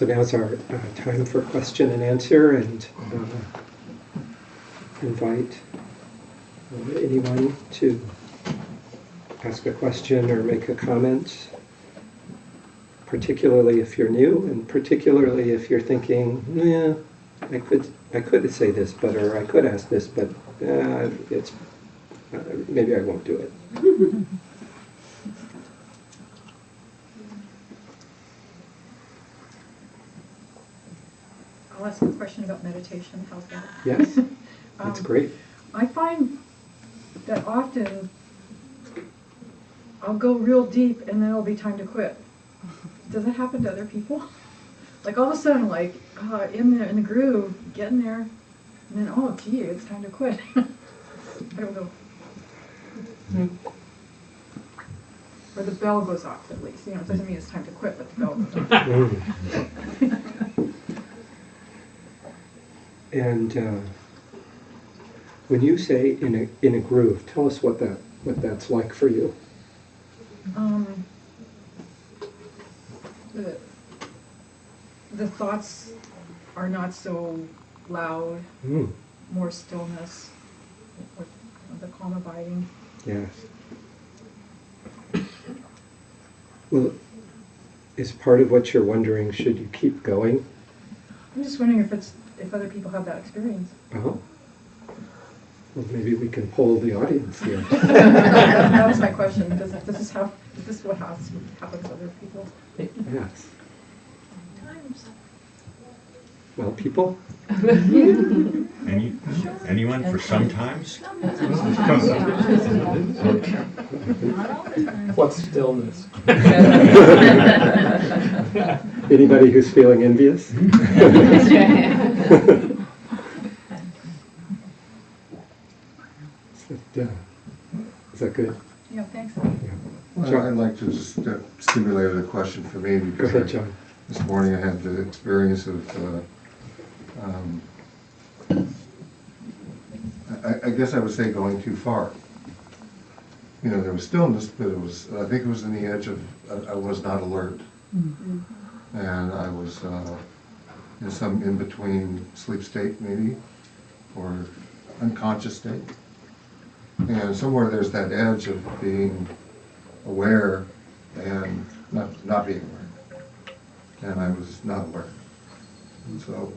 So now's our time for question and answer, and invite anyone to ask a question or make a comment, particularly if you're new, and particularly if you're thinking, yeah, I could say this, but or I could ask this, but it's maybe I won't do it. I'll ask a question about meditation. How's that? Yes, that's great. I find that often I'll go real deep and then it'll be time to quit. Does that happen to other people? Like all of a sudden, like in the groove, getting there, and then oh gee, it's time to quit. I don't know. Or the bell goes off at least. You know, it doesn't mean it's time to quit, but the bell goes off. And when you say in a groove, tell us what that's like for you. The thoughts are not so loud. More stillness, with the calm abiding. Yes. Well, is part of what you're wondering, should you keep going? I'm just wondering if other people have that experience. Oh. Well, maybe we can poll the audience here. That was my question. Is this what happens to other people? Yes. Well, people? Anyone for sometimes? What's stillness? Anybody who's feeling envious? Is that good? Yeah, thanks. Well, I'd like to just stimulate a question for me, Go because ahead, John. this morning I had the experience of, I guess I would say going too far. You know, there was stillness, but I think it was in the edge of, I was not alert. Mm-hmm. And I was in some in-between sleep state maybe, or unconscious state. And somewhere there's that edge of being aware and not being aware. And I was not aware. And so,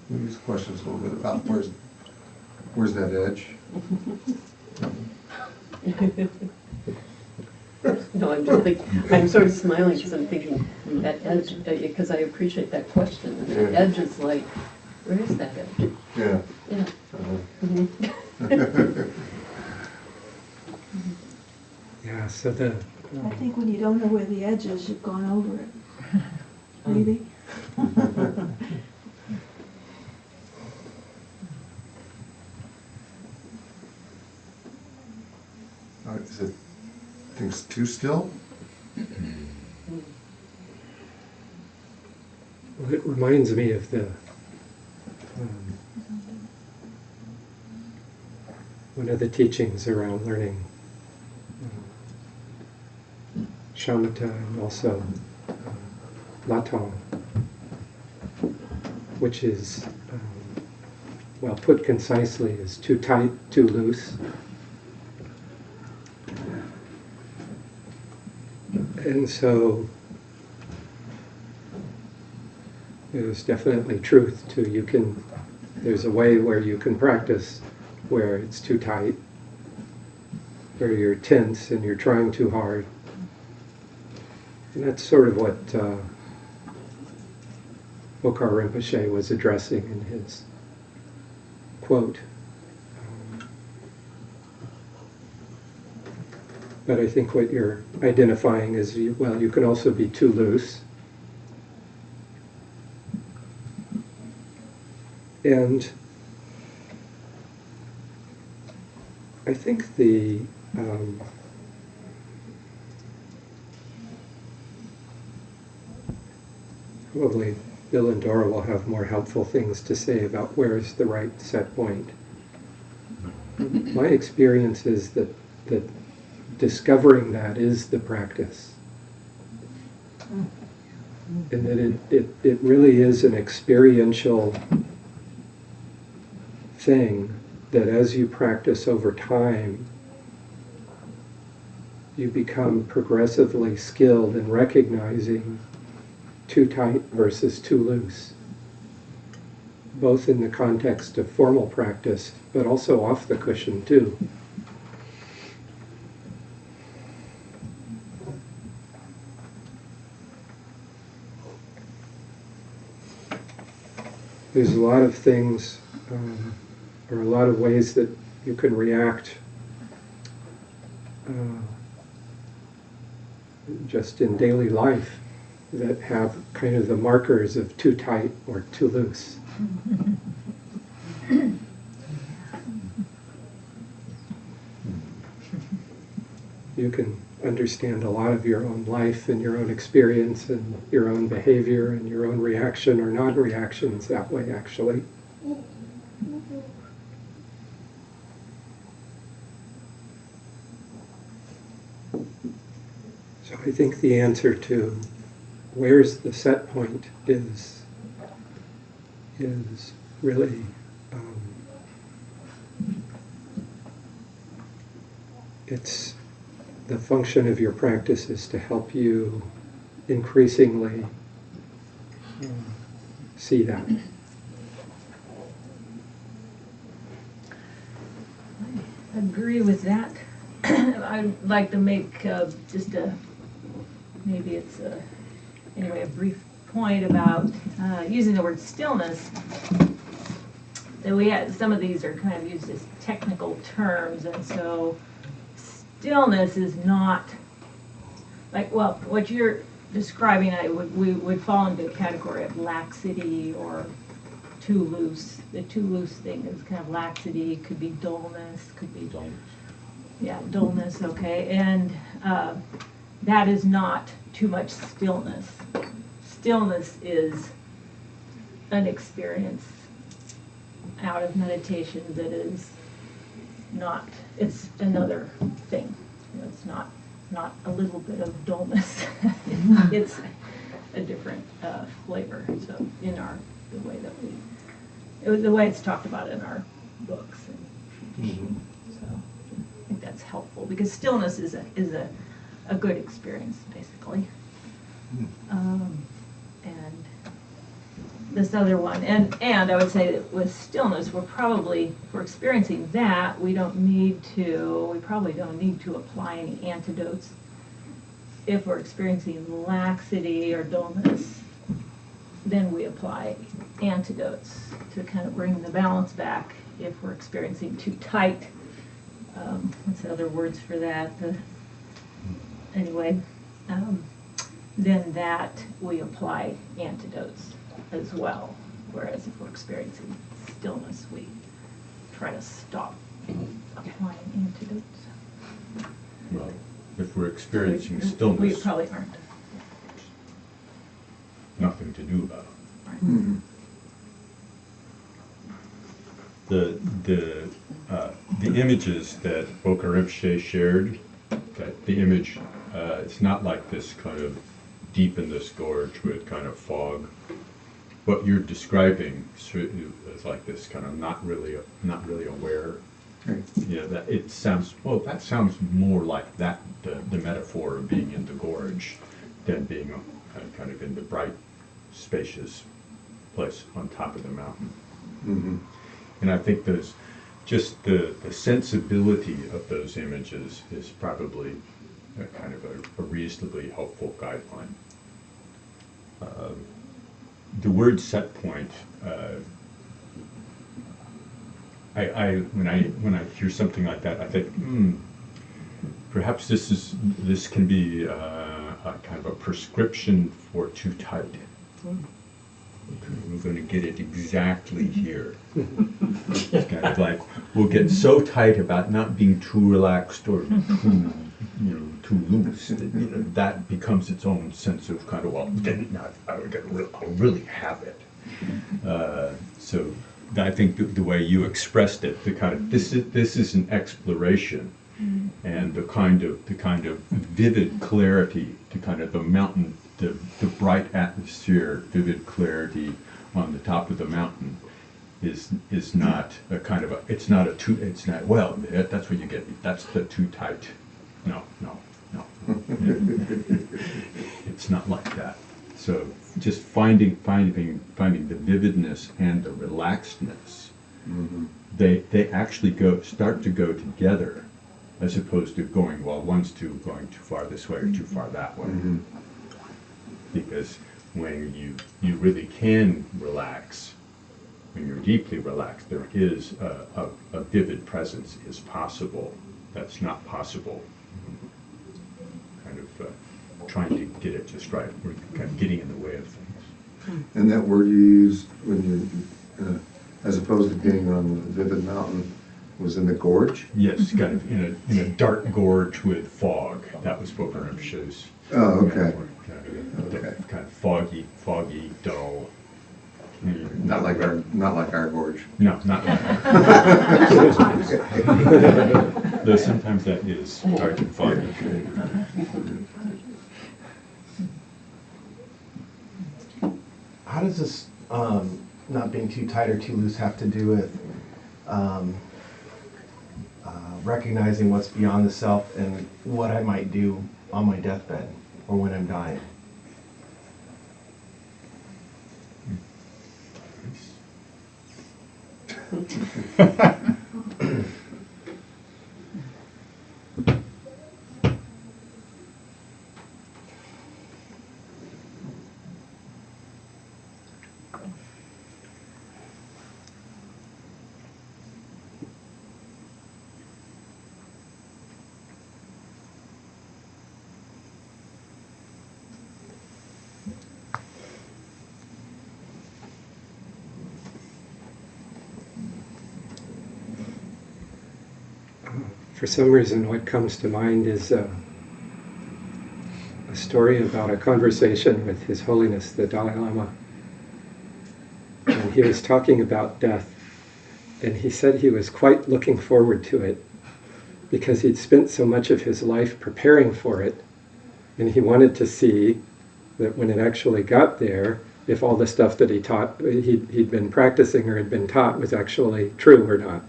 maybe this question is a little bit about where's that edge? No, I'm just thinking, I'm sort of smiling because I'm thinking that edge, because I appreciate that question. And that edge is like, where is that edge? Yeah. Yeah. Yeah, so I think when you don't know where the edge is, you've gone over it. Maybe. Is it things too still? well, it reminds me of the one of the teachings around learning shamatha and also latong, which is, well, put concisely, is too tight, too loose. And so there's definitely truth to there's a way where you can practice where it's too tight, where you're tense and you're trying too hard. And that's sort of what Okar Rinpoche was addressing in his quote. But I think what you're identifying is, you can also be too loose. And I think probably Bill and Dora will have more helpful things to say about where is the right set point. My experience is that discovering that is the practice. and that it really is an experiential thing, that as you practice over time, you become progressively skilled in recognizing too tight versus too loose, both in the context of formal practice, but also off the cushion too. There's a lot of things, or a lot of ways that you can react just in daily life that have kind of the markers of too tight or too loose. You can understand a lot of your own life and your own experience and your own behavior and your own reaction or non-reactions that way, actually. So I think the answer to where's the set point is really it's the function of your practice is to help you increasingly see that. I agree with that. I'd like to make just maybe it's anyway, a brief point about using the word stillness. That we had, some of these are kind of used as technical terms, and so stillness is not like, well, what you're describing, we would fall into a category of laxity or too loose. The too loose thing is kind of laxity, could be dullness, could be dullness, okay, and that is not too much stillness. Stillness is an experience out of meditation that is not, it's another thing. It's not a little bit of dullness. It's a different flavor. So in the way that the way it's talked about in our books and teaching. So I think that's helpful because stillness is a good experience basically. And this other one, and I would say that with stillness, if we're experiencing that, we probably don't need to apply any antidotes. If we're experiencing laxity or dullness, then we apply antidotes to kind of bring the balance back. If we're experiencing too tight, what's the other words for that? Then that we apply antidotes as well. Whereas if we're experiencing stillness, we try to stop applying antidotes. Well, if we're experiencing We stillness, probably aren't. nothing to do about it. Right. Mm-hmm. The images that Boca Rinpoche shared, that the image, it's not like this kind of deep in this gorge with kind of fog. What you're describing is like this kind of not really aware. Right. Yeah, that sounds more like that the metaphor of being in the gorge than being kind of in the bright, spacious place on top of the mountain. Mm-hmm. And I think those, just the sensibility of those images is probably a kind of a reasonably helpful guideline. The word set point, when I hear something like that, I think, perhaps this can be a kind of a prescription for too tight. We're going to get it exactly here. It's kind of like we'll get so tight about not being too relaxed or too loose. That becomes its own sense of kind of, well, then I'll really have it. So I think the way you expressed it, the kind of this is an exploration, and the kind of vivid clarity, to kind of the mountain the bright atmosphere, vivid clarity on the top of the mountain is not a kind of a, it's not well, that's what you get, that's the too tight. No. It's not like that. So just finding the vividness and the relaxedness, they actually start to go together, as opposed to going, well, one's going too far this way or too far that way. Because when you really can relax, when you're deeply relaxed, there is a vivid presence is possible. That's not possible. Kind of trying to get it just right. We're kind of getting in the way of things. And that word you used when you, as opposed to being on the vivid mountain, was in the gorge? Yes, kind of in a dark gorge with fog. That was what Fromme shows. Oh, okay. Kind of foggy, dull. Not like our gorge. No, not like though sometimes that is dark and foggy. How does this not being too tight or too loose have to do with recognizing what's beyond the self and what I might do on my deathbed or when I'm dying? For some reason, what comes to mind is a story about a conversation with His Holiness the Dalai Lama. And he was talking about death, and he said he was quite looking forward to it because he'd spent so much of his life preparing for it, and he wanted to see that when it actually got there, if all the stuff that he'd been practicing or had been taught was actually true or not.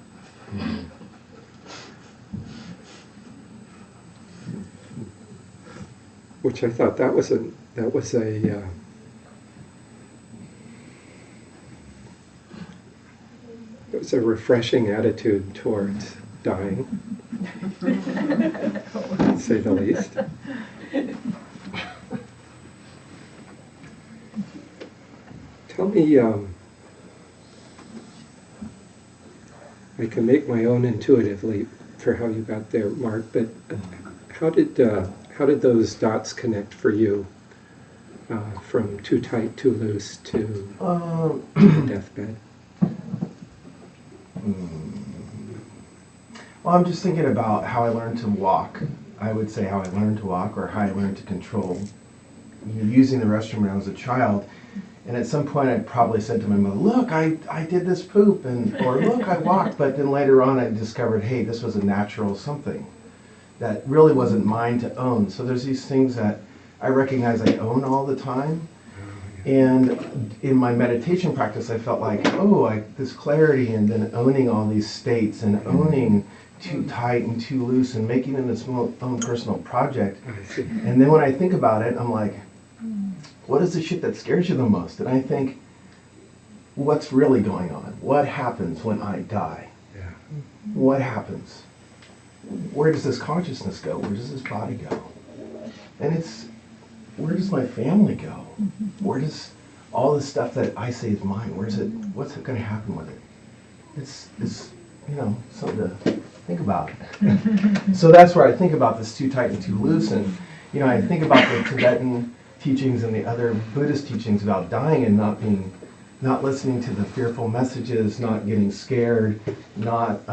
Which I thought that was a refreshing attitude towards dying, to say the least. Tell me, I can make my own intuitive leap for how you got there, Mark, but how did those dots connect for you from too tight, too loose to the deathbed? Well, I'm just thinking about how I learned to walk. I would say how I learned to walk or how I learned to control using the restroom when I was a child. And at some point I probably said to my mother, look, I did this poop, or look, I walked. But then later on I discovered, hey, this was a natural something that really wasn't mine to own. So there's these things that I recognize I own all the time. And in my meditation practice, I felt like, this clarity, and then owning all these states and owning too tight and too loose and making it its own personal project. And then when I think about it, I'm like, what is the shit that scares you the most? And I think, what's really going on? What happens when I die? Yeah. What happens? Where does this consciousness go? Where does this body go? And where does my family go? Where does all the stuff that I say is mine, what's it going to happen with it? It's something to think about. So that's where I think about this too tight and too loose. And, I think about the Tibetan teachings and the other Buddhist teachings about dying and not listening to the fearful messages, not getting scared, not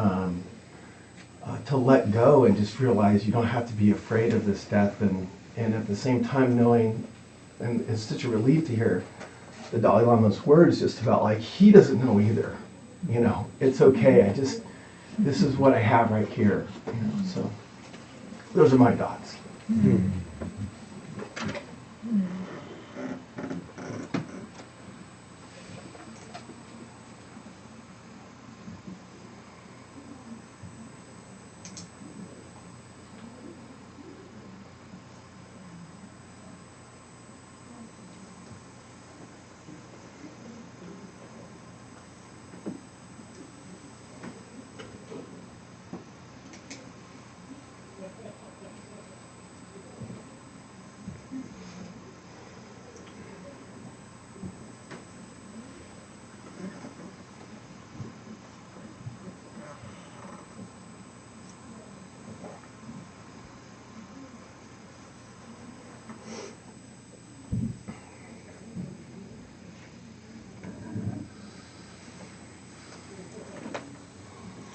to let go and just realize you don't have to be afraid of this death, and at the same time knowing, and it's such a relief to hear the Dalai Lama's words just about like, he doesn't know either. It's okay, this is what I have right here. So those are my thoughts.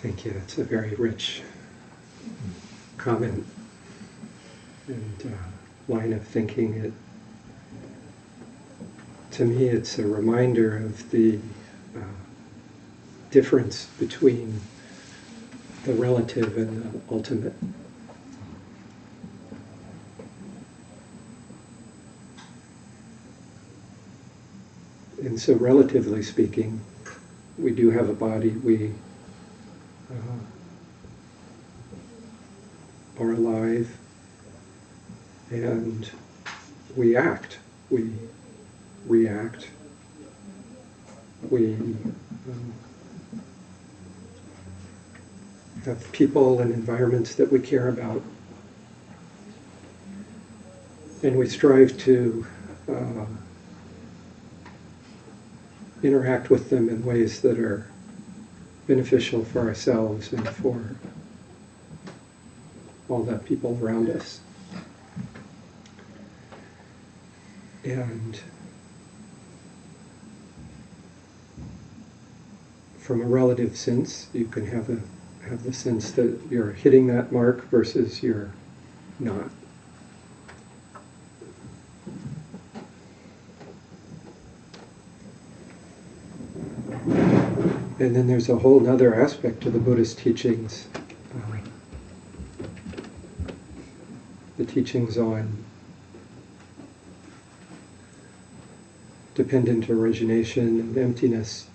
Thank you. That's a very rich comment and line of thinking. To me, it's a reminder of the difference between the relative and the ultimate. And so, relatively speaking, we do have a body, we are alive, and we act, we react, we have people and environments that we care about, and we strive to interact with them in ways that are beneficial for ourselves and for all the people around us. And from a relative sense, you can have the sense that you're hitting that mark versus you're not. And then there's a whole other aspect to the Buddhist teachings, the teachings on dependent origination and emptiness,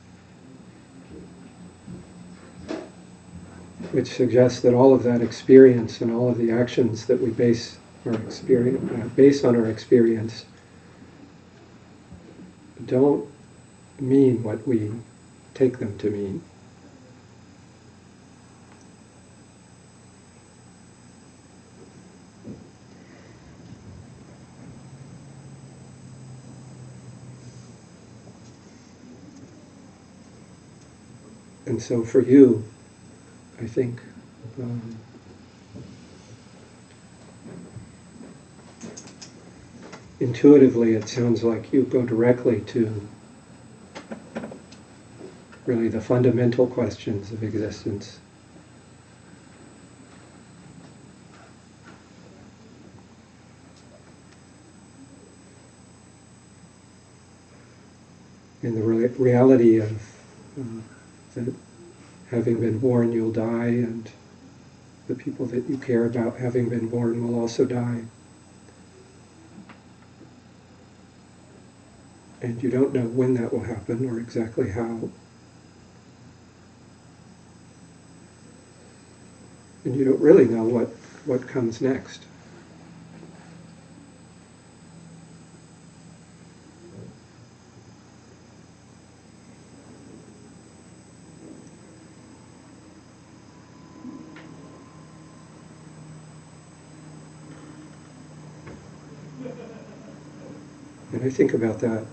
which suggests that all of that experience and all of the actions that we base on our experience don't mean what we take them to mean. And so for you, I think intuitively it sounds like you go directly to really the fundamental questions of existence. And the reality of that having been born you'll die, and the people that you care about having been born will also die. And you don't know when that will happen or exactly how. And you don't really know what comes next. And I think about that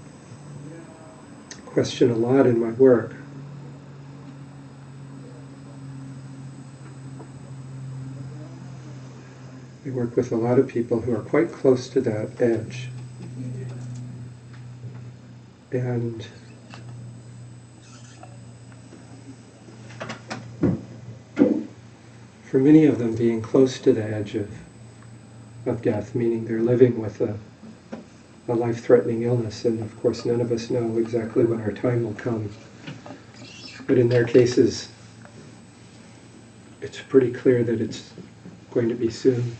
question a lot in my work. I work with a lot of people who are quite close to that edge. And for many of them, being close to the edge of death, meaning they're living with a life-threatening illness, and of course none of us know exactly when our time will come. But in their cases, it's pretty clear that it's going to be soon.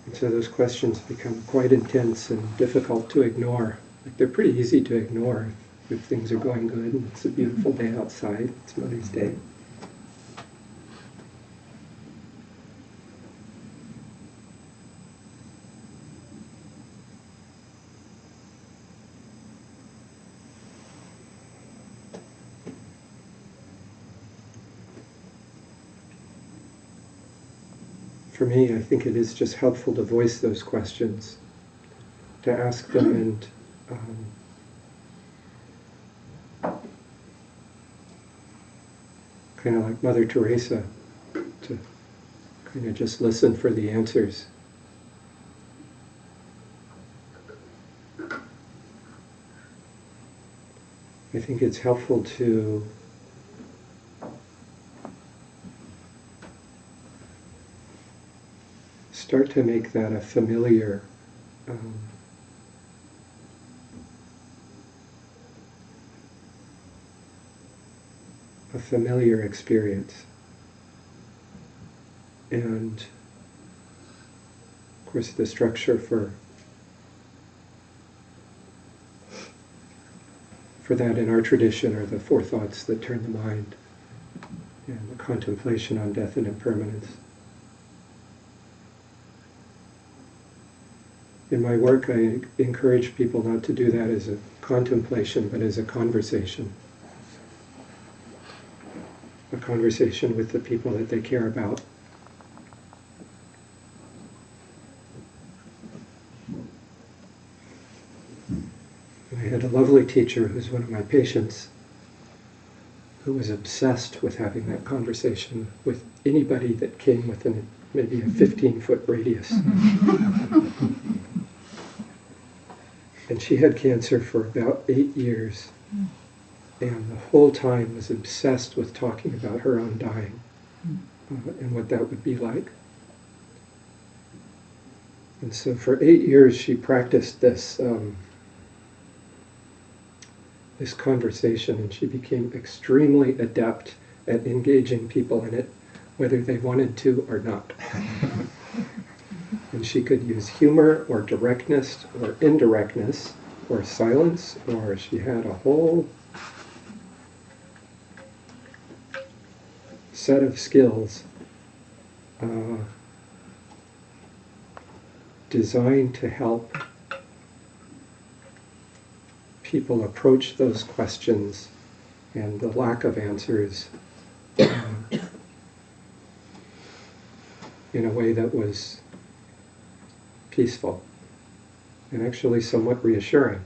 And so those questions become quite intense and difficult to ignore. Like, they're pretty easy to ignore if things are going good and it's a beautiful day outside. It's Mother's Day. For me, I think it is just helpful to voice those questions, to ask them, and kind of like Mother Teresa, to kind of just listen for the answers. I think it's helpful to start to make that a familiar experience. And of course the structure for that in our tradition are the four thoughts that turn the mind and the contemplation on death and impermanence. In my work, I encourage people not to do that as a contemplation, but as a conversation. A conversation with the people that they care about. I had a lovely teacher who's one of my patients who was obsessed with having that conversation with anybody that came within maybe a 15-foot radius. And she had cancer for about 8 years, and the whole time was obsessed with talking about her own dying and what that would be like. And so for 8 years she practiced this this conversation, and she became extremely adept at engaging people in it, whether they wanted to or not. And she could use humor or directness or indirectness or silence, or she had a whole set of skills designed to help people approach those questions and the lack of answers in a way that was peaceful and actually somewhat reassuring.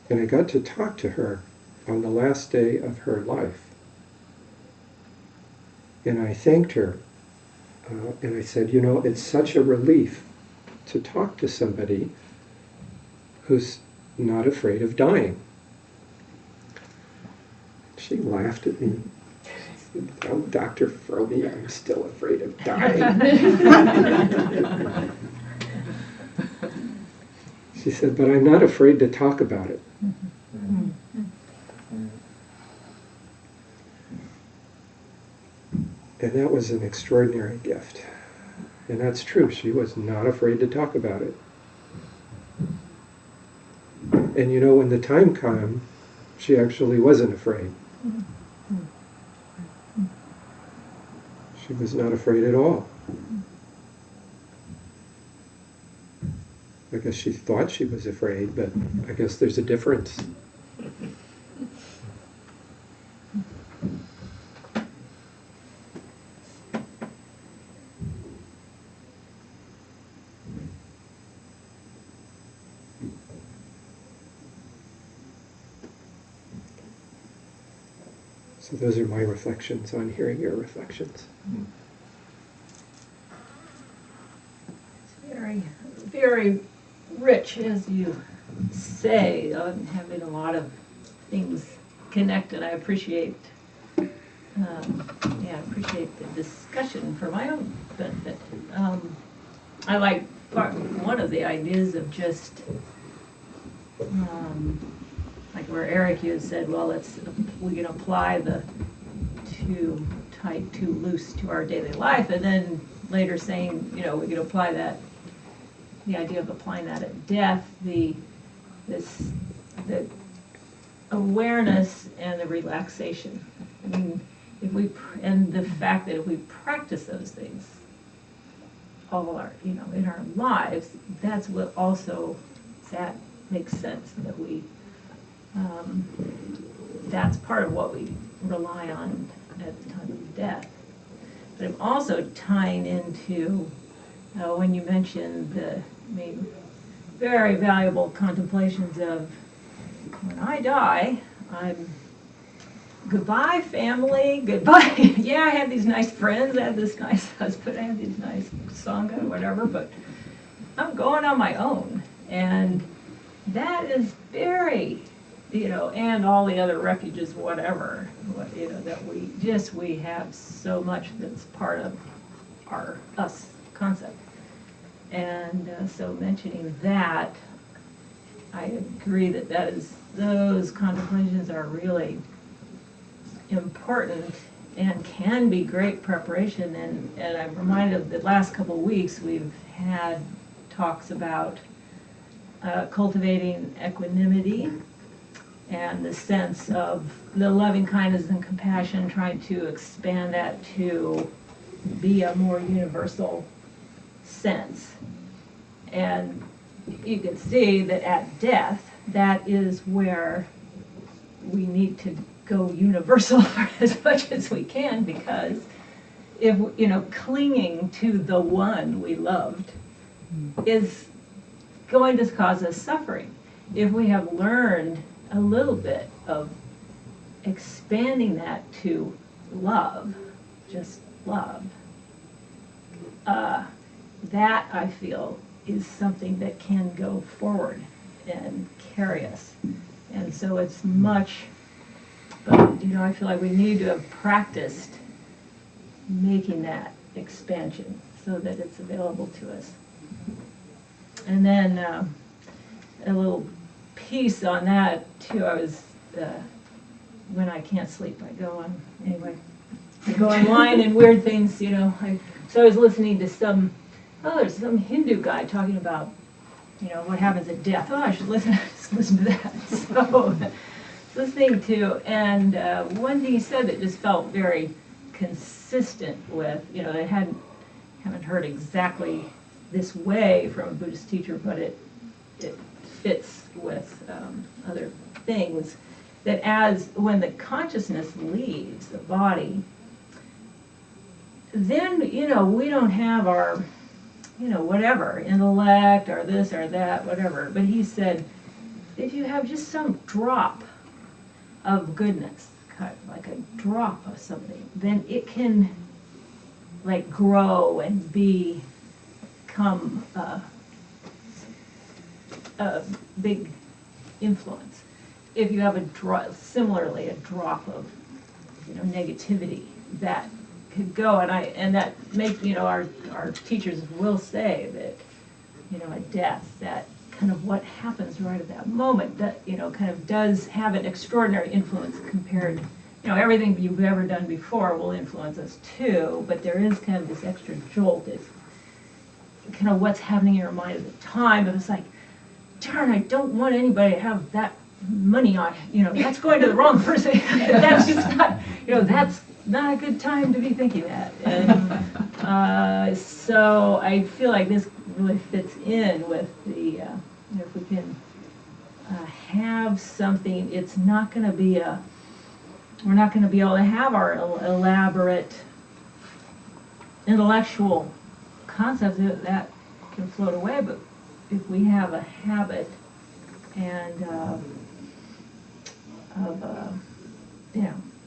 And I got to talk to her on the last day of her life. And I thanked her. And I said, you know, it's such a relief to talk to somebody who's not afraid of dying. She laughed at me. She said, oh, Dr. Fromme, I'm still afraid of dying. She said, but I'm not afraid to talk about it. And that was an extraordinary gift. And that's true, she was not afraid to talk about it. And you know, when the time came, she actually wasn't afraid. She was not afraid at all. I guess she thought she was afraid, but I guess there's a difference. So those are my reflections on hearing your reflections. It's very, very rich, as you say, having a lot of things connected. I appreciate, I appreciate the discussion for my own benefit. I like one of the ideas of just, like where Erik, you had said, well, we can apply the too tight, too loose to our daily life, and then later saying, you know, we could apply that, the idea of applying that at death, the awareness and the relaxation. I mean, and the fact that if we practice those things all our, you know, in our lives, that's what also, that makes sense that we, that's part of what we rely on at the time of death. But I'm also tying into when you mentioned the very valuable contemplations of when I die, I'm goodbye family, goodbye. Yeah, I had these nice friends, I had this nice husband, I had these nice sangha, whatever, but I'm going on my own. And that is very, and all the other refuges, whatever, that we have so much that's part of our us concept. And so mentioning that, I agree that those contemplations are really important and can be great preparation. And I'm reminded of the last couple of weeks we've had talks about cultivating equanimity and the sense of the loving kindness and compassion, trying to expand that to be a more universal sense. And you can see that at death, that is where we need to go universal for as much as we can, because if, clinging to the one we loved is going to cause us suffering. If we have learned a little bit of expanding that to love, just love, that I feel is something that can go forward and carry us. And so it's much, but I feel like we need to have practiced making that expansion so that it's available to us. And then a little piece on that too. I was when I can't sleep, I go on anyway. I go online and weird things, So I was listening to there's some Hindu guy talking about, what happens at death. Oh, I should listen to that. So listening to, and one thing he said that just felt very consistent with, they haven't heard exactly this way from a Buddhist teacher, but it fits with other things, that when the consciousness leaves the body, then, we don't have our, whatever, intellect or this or that, whatever. But he said, if you have just some drop of goodness, kind of like a drop of something, then it can, like, grow and become a big influence. If you have similarly a drop of, negativity, that could go, and that makes, our teachers will say that, at death, that kind of what happens right at that moment, that, kind of does have an extraordinary influence compared, everything you've ever done before will influence us too, but there is kind of this extra jolt. It's kind of what's happening in your mind at the time, and it's like, darn, I don't want anybody to have that money on, that's going to the wrong person. That's just not, that's not a good time to be thinking that. And so I feel like this really fits in with the, if we can have something, it's not going to be we're not going to be able to have our elaborate intellectual concepts that can float away, but if we have a habit and of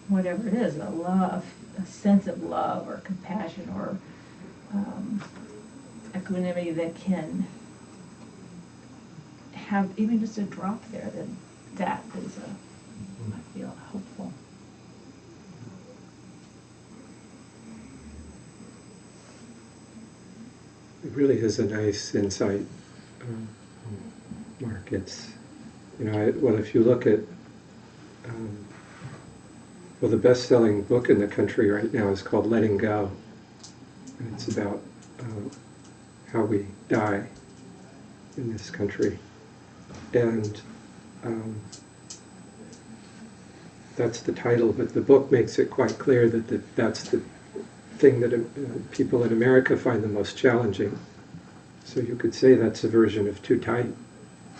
whatever it is, a sense of love or compassion or equanimity that can have even just a drop there, then that is I feel hopeful. It really is a nice insight, Mark. It's, if you look at, the best-selling book in the country right now is called Letting Go. And it's about how we die in this country. And that's the title, but the book makes it quite clear that that's the thing that people in America find the most challenging. So you could say that's a version of too tight.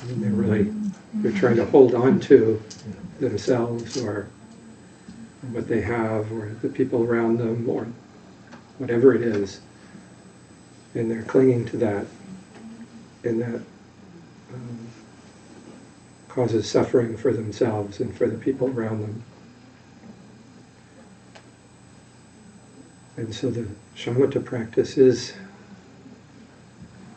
I mean, they're trying to hold on to themselves or what they have or the people around them or whatever it is, and they're clinging to that, and that causes suffering for themselves and for the people around them. And so the shamatha practice is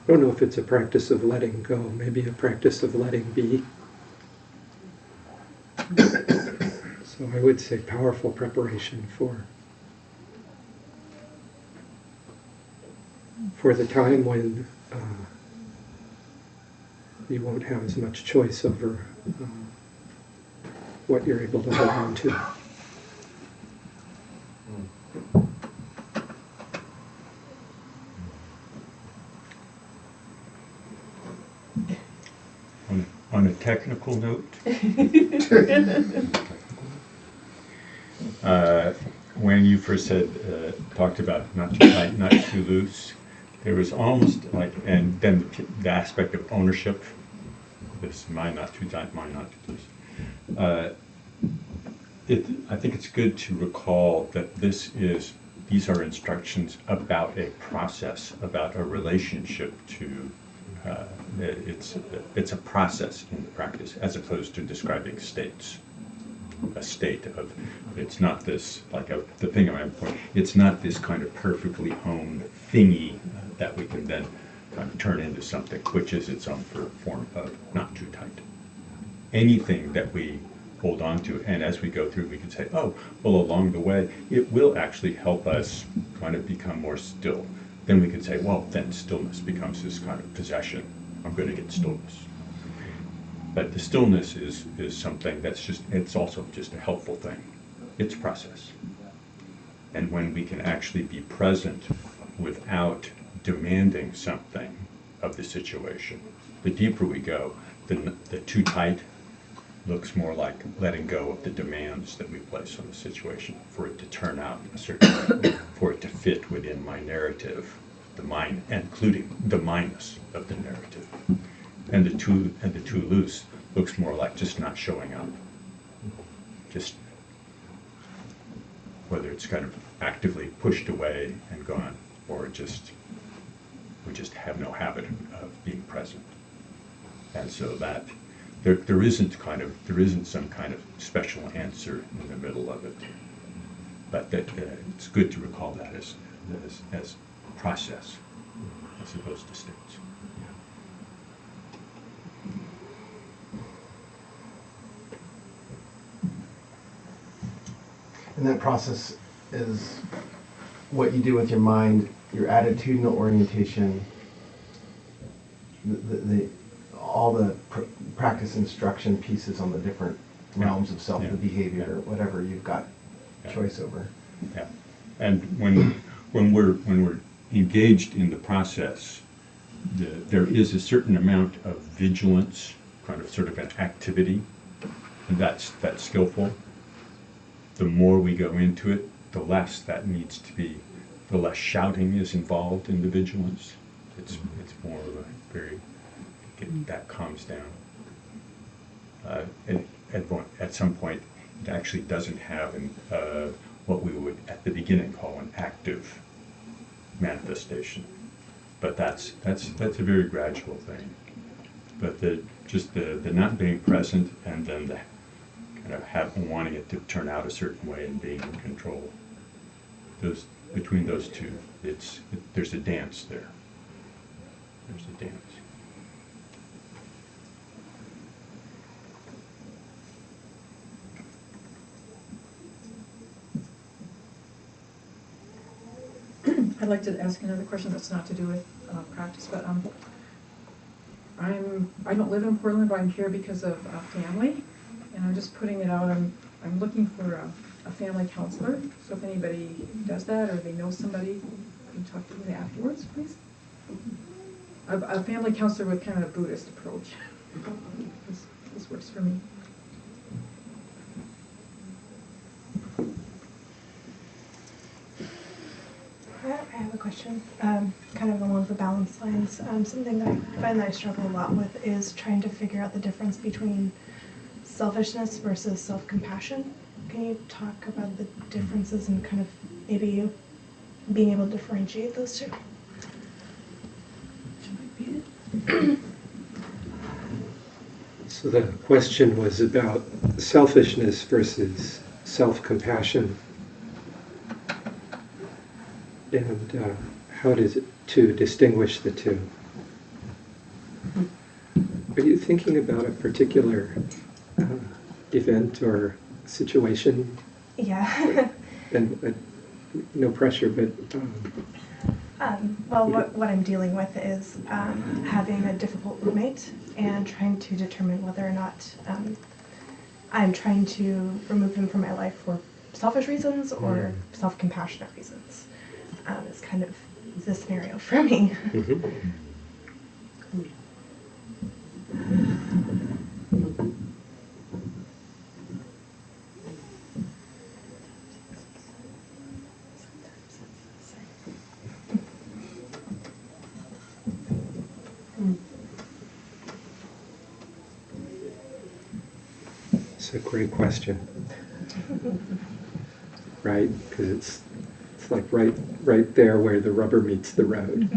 don't know if it's a practice of letting go, maybe a practice of letting be. So I would say powerful preparation for the time when you won't have as much choice over what you're able to hold on to. On a technical note, when you first said, talked about not too tight, not too loose, there was almost like, and then the aspect of ownership, this mine not too tight, mine not too loose. I think it's good to recall that these are instructions about a process, about a relationship to, it's a process in the practice as opposed to describing states. A state of, it's not this, like the thing I'm pointing, it's not this kind of perfectly honed thingy that we can then kind of turn into something, which is its own form of not too tight. Anything that we hold on to, and as we go through, we can say, oh, well, along the way, it will actually help us kind of become more still. Then we can say, well, then stillness becomes this kind of possession. I'm going to get stillness. But the stillness is something that's just, it's also just a helpful thing. It's process. And when we can actually be present without demanding something of the situation, the deeper we go, the too tight looks more like letting go of the demands that we place on the situation for it to turn out a certain way, for it to fit within my narrative, the mind, including the minus of the narrative. And the too loose looks more like just not showing up. Just whether it's kind of actively pushed away and gone, or just we just have no habit of being present. And so that there isn't some kind of special answer in the middle of it. But that it's good to recall that as process as opposed to states. And that process is what you do with your mind, your attitudinal orientation, all the practice instruction pieces on the different realms of self, the behavior, whatever you've got choice over. Yeah, and when we're engaged in the process, there is a certain amount of vigilance, kind of sort of an activity, and that's skillful. The more we go into it, the less that needs to be, the less shouting is involved in the vigilance. It's more of a very, that calms down. At some point, it actually doesn't have what we would at the beginning call an active manifestation, but that's a very gradual thing. But the not being present and then the kind of wanting it to turn out a certain way and being in control. Between those two, there's a dance there. There's a dance. I'd like to ask another question that's not to do with practice, but I don't live in Portland, but I'm here because of family, and I'm just putting it out. I'm looking for a family counselor. So if anybody does that or they know somebody, you can talk to me afterwards, please. A family counselor with kind of a Buddhist approach. This works for me. I have a question, kind of along the balance lines. Something that I find that I struggle a lot with is trying to figure out the difference between selfishness versus self-compassion. Can you talk about the differences and kind of maybe being able to differentiate those two? So the question was about selfishness versus self-compassion, and how to distinguish the two. Are you thinking about a particular event or situation? Yeah. And no pressure, but Well, what I'm dealing with is having a difficult roommate and trying to determine whether or not I'm trying to remove him from my life for selfish reasons or self-compassionate reasons. It's kind of the scenario for me. it's a great question, right? Because it's like right there where the rubber meets the road.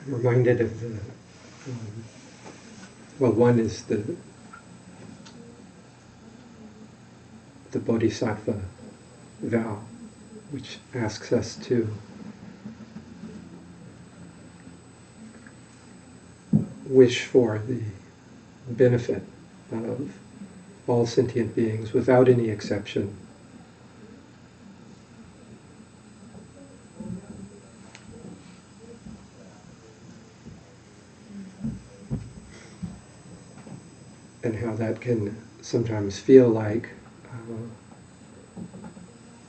I'm reminded of the, well, one is the Bodhisattva vow, which asks us to wish for the benefit of all sentient beings without any exception. And how that can sometimes feel like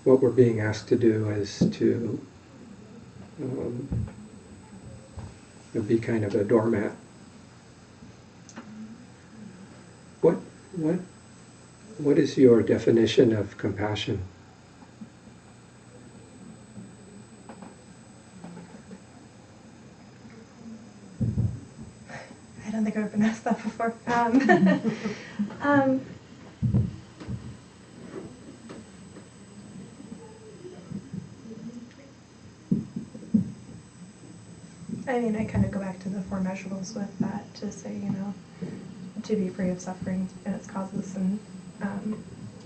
what we're being asked to do is to be kind of a doormat. What is your definition of compassion? I don't think I've been asked that before. I mean, I kind of go back to the four measurables with that to say, you know, to be free of suffering and its causes, and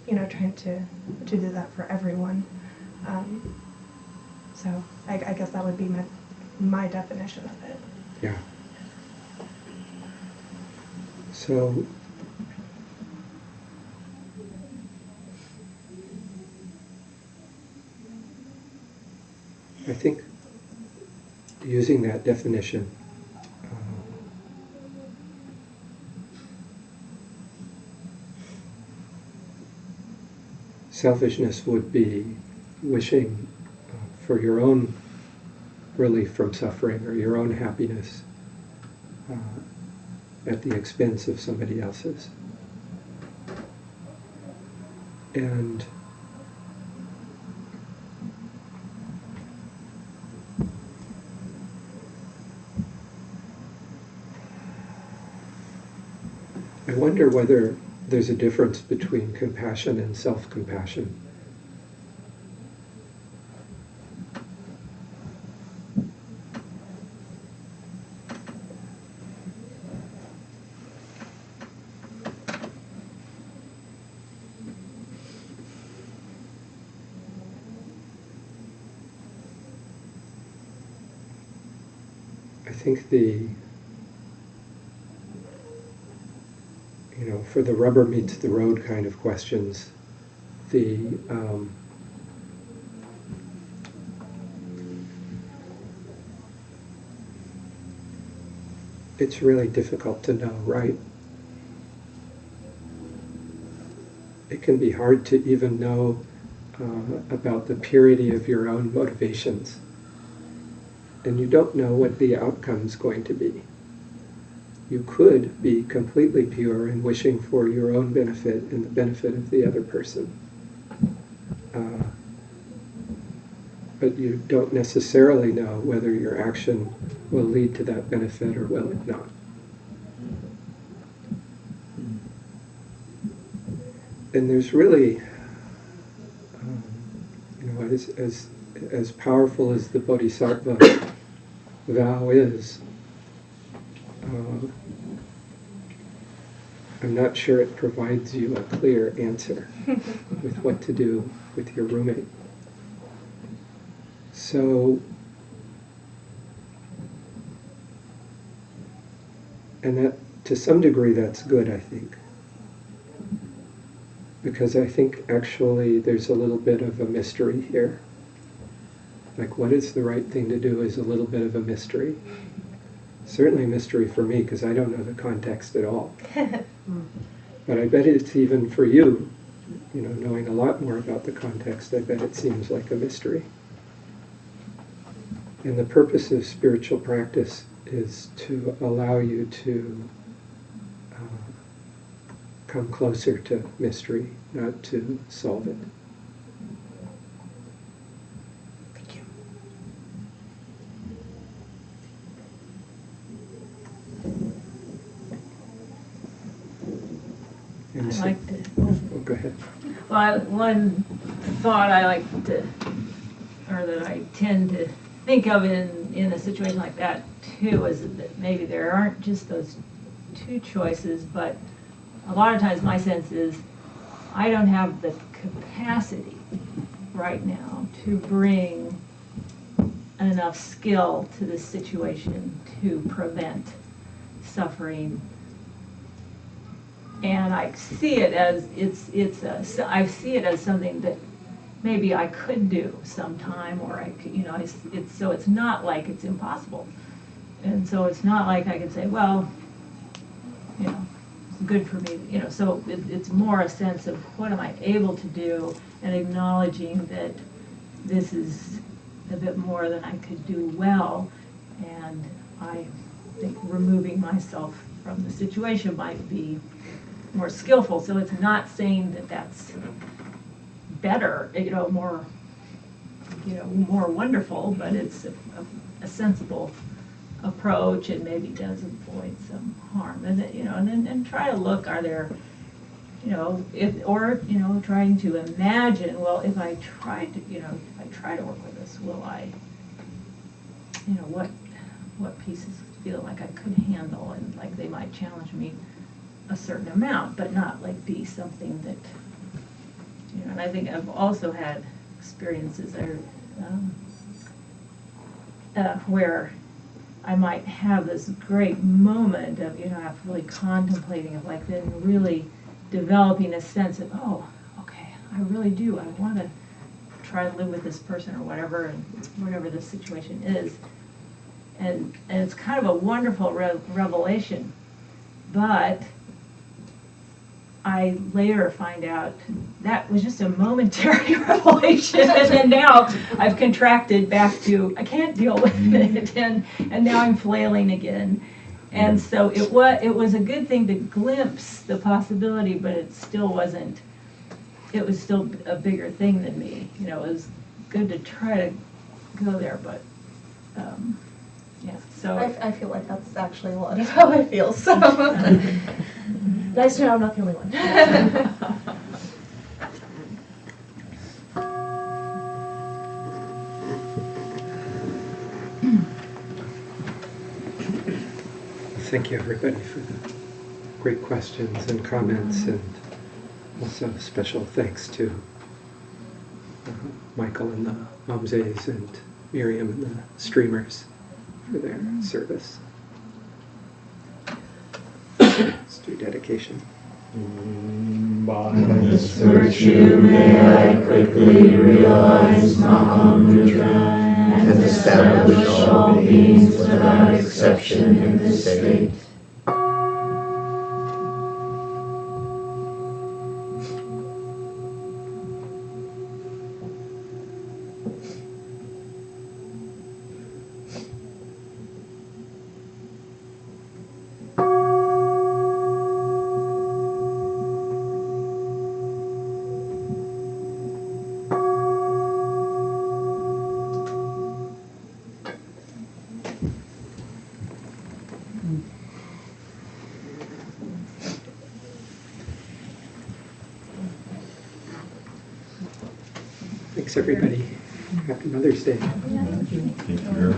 you know, trying to do that for everyone. So I guess that would be my definition of it. Yeah. So I think using that definition, selfishness would be wishing for your own relief from suffering or your own happiness at the expense of somebody else's. And I wonder whether there's a difference between compassion and self-compassion. I think for the rubber meets the road kind of questions, it's really difficult to know, right? It can be hard to even know about the purity of your own motivations. And you don't know what the outcome's going to be. You could be completely pure and wishing for your own benefit and the benefit of the other person. But you don't necessarily know whether your action will lead to that benefit or will it not. And there's really, as powerful as the Bodhisattva vow is, I'm not sure it provides you a clear answer with what to do with your roommate. So, and that, to some degree, that's good, I think. Because I think actually there's a little bit of a mystery here. Like, what is the right thing to do is a little bit of a mystery. Certainly a mystery for me, because I don't know the context at all. But I bet it's even for you, knowing a lot more about the context, I bet it seems like a mystery. And the purpose of spiritual practice is to allow you to come closer to mystery, not to solve it. Thank you. And I so- like to. Oh, go ahead. Well, one thought I like to, or that I tend to think of in a situation like that too, is that maybe there aren't just those two choices, but a lot of times my sense is I don't have the capacity right now to bring enough skill to this situation to prevent suffering. And I see it as I see it as something that maybe I could do sometime, or I could, so it's not like it's impossible, and so it's not like I could say, well, it's good for me, So it's more a sense of what am I able to do, and acknowledging that this is a bit more than I could do well, and I think removing myself from the situation might be more skillful. So it's not saying that that's better, more wonderful, but it's a sensible approach, and maybe does avoid some harm. And and try to look, are there, trying to imagine, well, if I try to work with this, will I, what pieces feel like I could handle, and like they might challenge me a certain amount, but not like be something that, and I think I've also had experiences where I might have this great moment of, after really contemplating, of like then really developing a sense of, oh, okay, I really do, I want to try to live with this person or whatever, and whatever the situation is. And it's kind of a wonderful revelation, but I later find out that was just a momentary revelation, and then now I've contracted back to, I can't deal with it, and now I'm flailing again. And so it was a good thing to glimpse the possibility, but it still wasn't, it was still a bigger thing than me. It was good to try to go there, but yeah, so. I feel like that's actually a lot of how I feel, so. Nice to know I'm not the only one. Thank you, everybody, for the great questions and comments, and also special thanks to Michael and the Mamzes and Miriam and the streamers for their service. Let's do dedication. By this virtue may I quickly realize Mahamudra and establish all beings without exception in this state. Thanks, everybody. Happy Mother's Day. Thank you, Erik.